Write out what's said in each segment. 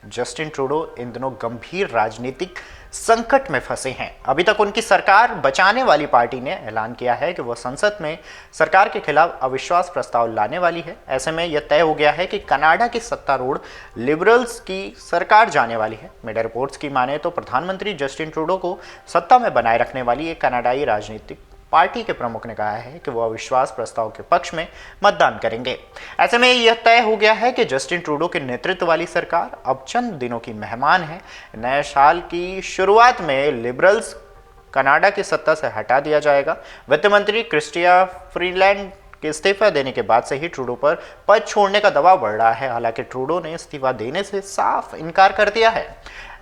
Justin Trudeau इन दिनों गंभीर राजनीतिक संकट में फंसे हैं। अभी तक उनकी सरकार बचाने वाली पार्टी ने ऐलान किया है कि वह संसद में सरकार के खिलाफ अविश्वास प्रस्ताव लाने वाली है। ऐसे में यह तय हो गया है कि कनाडा की सत्तारूढ़ लिबरल्स की सरकार जाने वाली है। मीडिया रिपोर्ट्स की माने तो प्रधानमंत्री जस्टिन ट्रूडो को सत्ता में बनाए रखने वाली एक कनाडाई राजनीतिक पार्टी के प्रमुख ने कहा है कि वो अविश्वास प्रस्ताव के पक्ष में मतदान करेंगे। ऐसे में यह तय हो गया है कि जस्टिन ट्रूडो के नेतृत्व वाली सरकार अब चंद दिनों की मेहमान है। नए साल की शुरुआत में लिबरल्स कनाडा की सत्ता से हटा दिया जाएगा। वित्त मंत्री क्रिस्टिया फ्रीलैंड के इस्तीफा देने के बाद से ही ट्रूडो पर पद छोड़ने का दबाव बढ़ रहा है। हालांकि ट्रूडो ने इस्तीफा देने से साफ इनकार कर दिया है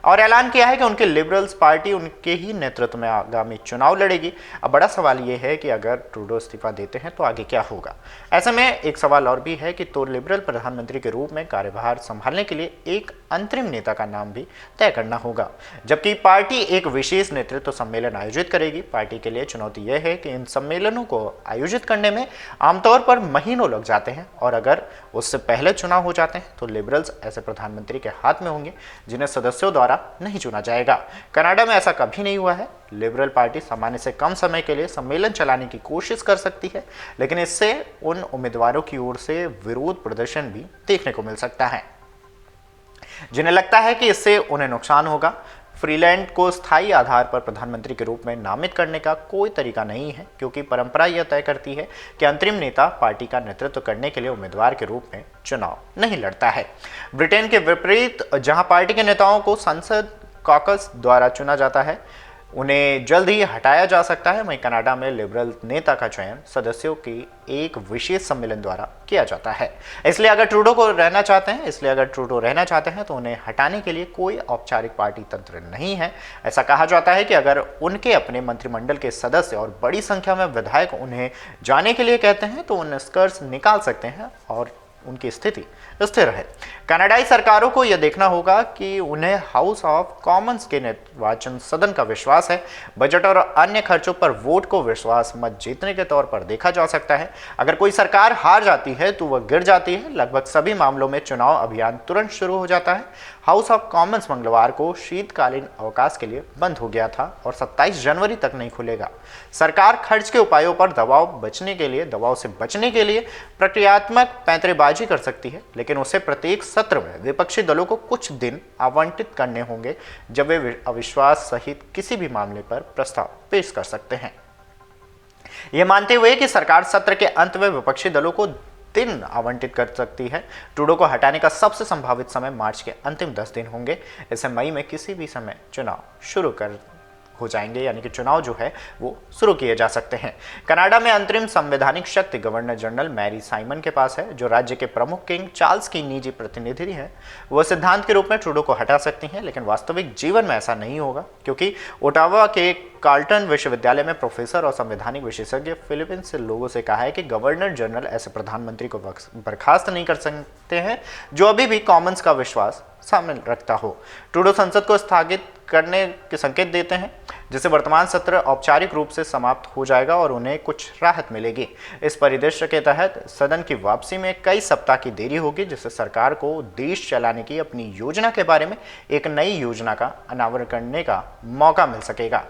और ऐलान किया है कि उनके लिबरल्स पार्टी उनके ही नेतृत्व में आगामी चुनाव लड़ेगी। अब बड़ा सवाल यह है कि अगर ट्रूडो इस्तीफा देते हैं तो आगे क्या होगा। ऐसे में एक सवाल और भी है कि तो लिबरल प्रधानमंत्री के रूप में कार्यभार संभालने के लिए एक अंतरिम नेता का नाम भी तय करना होगा, जबकि पार्टी एक विशेष नेतृत्व सम्मेलन आयोजित करेगी। पार्टी के लिए चुनौती यह है कि इन सम्मेलनों को आयोजित करने में आमतौर पर महीनों लग जाते हैं और अगर उससे पहले चुनाव हो जाते हैं तो लिबरल्स ऐसे प्रधानमंत्री के हाथ में होंगे जिन्हें सदस्यों द्वारा नहीं चुना जाएगा। कनाडा में ऐसा कभी नहीं हुआ है। लिबरल पार्टी सामान्य से कम समय के लिए सम्मेलन चलाने की कोशिश कर सकती है, लेकिन इससे उन उम्मीदवारों की ओर से विरोध प्रदर्शन भी देखने को मिल सकता है जिन्हें लगता है कि इससे उन्हें नुकसान होगा। फ्रीलैंड को स्थायी आधार पर प्रधानमंत्री के रूप में नामित करने का कोई तरीका नहीं है, क्योंकि परंपरा यह तय करती है कि अंतरिम नेता पार्टी का नेतृत्व करने के लिए उम्मीदवार के रूप में चुनाव नहीं लड़ता है। ब्रिटेन के विपरीत, जहां पार्टी के नेताओं को संसद कॉकस द्वारा चुना जाता है, उन्हें जल्द ही हटाया जा सकता है। वहीं कनाडा में लिबरल नेता का चयन सदस्यों की एक विशेष सम्मेलन द्वारा किया जाता है। इसलिए अगर ट्रूडो रहना चाहते हैं तो उन्हें हटाने के लिए कोई औपचारिक पार्टी तंत्र नहीं है। ऐसा कहा जाता है कि अगर उनके अपने मंत्रिमंडल के सदस्य और बड़ी संख्या में विधायक उन्हें जाने के लिए कहते हैं तो वो निष्कर्ष निकाल सकते हैं और उनकी स्थिति स्थिर है। कनाडाई सरकारों को यह देखना होगा कि उन्हें हाउस ऑफ कॉमन्स के निर्वाचन सदन का विश्वास है। बजट और अन्य खर्चों पर वोट को विश्वास मत जीतने के तौर पर देखा जा सकता है। अगर कोई सरकार हार जाती है तो वह गिर जाती है। लगभग सभी मामलों में चुनाव अभियान तुरंत शुरू हो जाता है। हाउस ऑफ कॉमन्स मंगलवार को शीतकालीन अवकाश के लिए बंद हो गया था और 27 जनवरी तक नहीं खुलेगा। सरकार खर्च के उपायों पर दबाव से बचने के लिए प्रक्रियात्मक पैंतरेबाजी कर सकती है, लेकिन उसे प्रत्येक सत्र में विपक्षी दलों को कुछ दिन आवंटित करने होंगे जब वे अविश्वास सहित किसी भी मामले पर प्रस्ताव पेश कर सकते हैं। यह मानते हुए कि सरकार सत्र के अंत में विपक्षी दलों को दिन आवंटित कर सकती है। ट्रूडो को हटाने का सबसे संभावित समय मार्च के अंतिम 10 दिन होंगे। इसे मई में किसी भी समय चुनाव शुरू हो जाएंगे, यानी कि चुनाव जो है वो शुरू किए जा सकते हैं। कनाडा में अंतरिम संवैधानिक शक्ति गवर्नर जनरल मैरी साइमन के पास है, जो राज्य के प्रमुख किंग चार्ल्स की निजी प्रतिनिधि हैं। वह सिद्धांत के रूप में ट्रूडो को हटा सकती हैं, लेकिन वास्तविक जीवन में ऐसा नहीं होगा, क्योंकि ओटावा के कार्लटन विश्वविद्यालय में प्रोफेसर और संवैधानिक विशेषज्ञ फिलीपींस से लोगों से कहा है कि गवर्नर जनरल ऐसे प्रधानमंत्री को बर्खास्त नहीं कर सकते हैं जो अभी भी कॉमन्स का विश्वास सामने रखता हो। ट्रूडो संसद को स्थगित करने के संकेत देते हैं, जिससे वर्तमान सत्र औपचारिक रूप से समाप्त हो जाएगा और उन्हें कुछ राहत मिलेगी। इस परिदृश्य के तहत सदन की वापसी में कई सप्ताह की देरी होगी, जिससे सरकार को देश चलाने की अपनी योजना के बारे में एक नई योजना का अनावरण करने का मौका मिल सकेगा।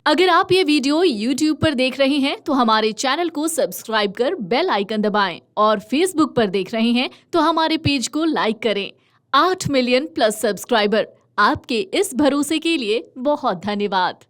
अगर आप ये वीडियो YouTube पर देख रहे हैं तो हमारे चैनल को सब्सक्राइब कर बेल आइकन दबाएं और Facebook पर देख रहे हैं तो हमारे पेज को लाइक करें। 8 मिलियन प्लस सब्सक्राइबर, आपके इस भरोसे के लिए बहुत धन्यवाद।